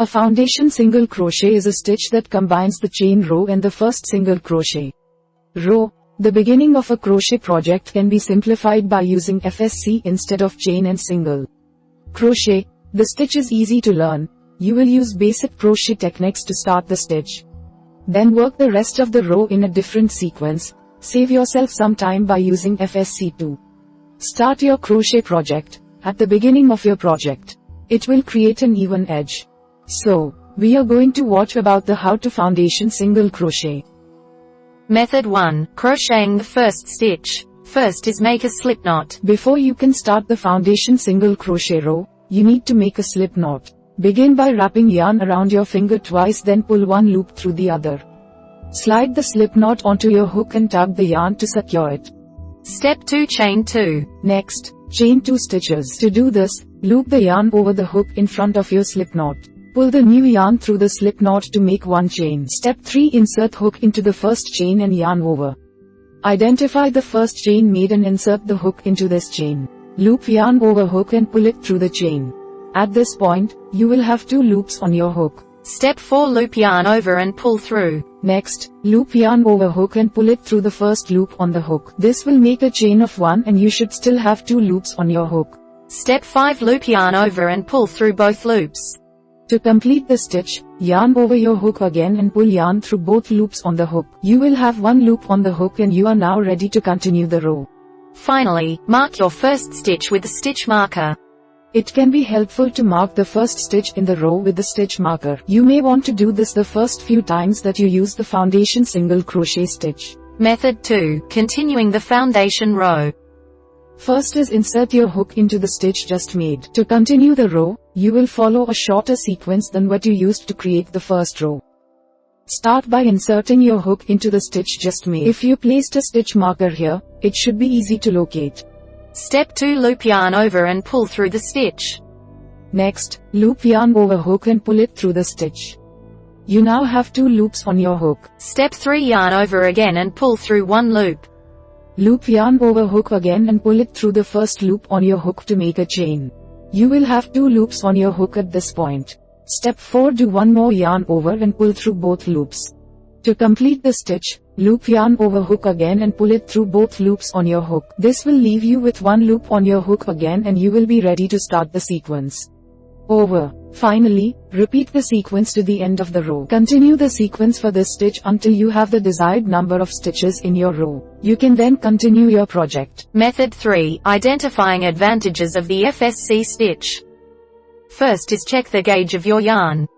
A foundation single crochet is a stitch that combines the chain row and the first single crochet row. The beginning of a crochet project can be simplified by using FSC instead of chain and single crochet. The stitch is easy to learn. You will use basic crochet techniques to start the stitch. Then work the rest of the row in a different sequence. Save yourself some time by using FSC to start your crochet project. At the beginning of your project, it will create an even edge. So, we are going to watch about the how to foundation single crochet. Method 1. Crocheting the first stitch. First is make a slipknot. Before you can start the foundation single crochet row, you need to make a slip knot. Begin by wrapping yarn around your finger twice, then pull one loop through the other. Slide the slip knot onto your hook and tug the yarn to secure it. Step 2. Chain 2. Next, chain 2 stitches. To do this, loop the yarn over the hook in front of your slip knot. Pull the new yarn through the slip knot to make one chain. Step 3. Insert hook into the first chain and yarn over. Identify the first chain made and insert the hook into this chain. Loop yarn over hook and pull it through the chain. At this point, you will have 2 loops on your hook. Step 4. Loop yarn over and pull through. Next, loop yarn over hook and pull it through the first loop on the hook. This will make a chain of 1 and you should still have 2 loops on your hook. Step 5. Loop yarn over and pull through both loops. To complete the stitch, yarn over your hook again and pull yarn through both loops on the hook. You will have 1 loop on the hook and you are now ready to continue the row. Finally, mark your first stitch with the stitch marker. It can be helpful to mark the first stitch in the row with the stitch marker. You may want to do this the first few times that you use the foundation single crochet stitch. Method 2. Continuing the foundation row. First is insert your hook into the stitch just made. To continue the row, you will follow a shorter sequence than what you used to create the first row. Start by inserting your hook into the stitch just made. If you placed a stitch marker here, it should be easy to locate. Step 2. Loop yarn over and pull through the stitch. Next, loop yarn over hook and pull it through the stitch. You now have 2 loops on your hook. Step 3. Yarn over again and pull through 1 loop. Loop yarn over hook again and pull it through the first loop on your hook to make a chain. You will have 2 loops on your hook at this point. Step 4. Do 1 more yarn over and pull through both loops. To complete the stitch, loop yarn over hook again and pull it through both loops on your hook. This will leave you with 1 loop on your hook again and you will be ready to start the sequence. Over. Finally, repeat the sequence to the end of the row. Continue the sequence for this stitch until you have the desired number of stitches in your row. You can then continue your project. Method 3. Identifying advantages of the FSC stitch. First is check the gauge of your yarn.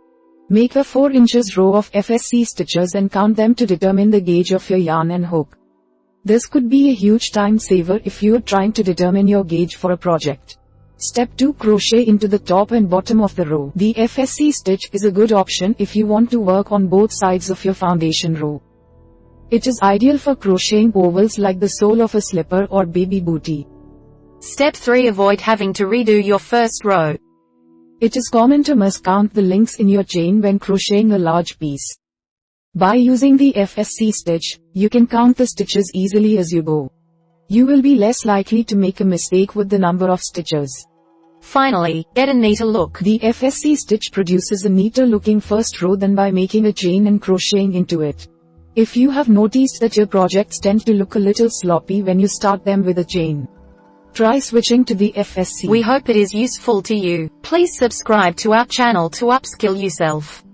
Make a 4 inches row of FSC stitches and count them to determine the gauge of your yarn and hook. This could be a huge time saver if you are trying to determine your gauge for a project. Step 2. Crochet into the top and bottom of the row. The FSC stitch is a good option if you want to work on both sides of your foundation row. It is ideal for crocheting ovals like the sole of a slipper or baby bootie. Step 3. Avoid having to redo your first row. It is common to miscount the links in your chain when crocheting a large piece. By using the FSC stitch, you can count the stitches easily as you go. You will be less likely to make a mistake with the number of stitches. Finally, get a neater look. The FSC stitch produces a neater looking first row than by making a chain and crocheting into it. If you have noticed that your projects tend to look a little sloppy when you start them with a chain, try switching to the FSC. We hope it is useful to you. Please subscribe to our channel to upskill yourself.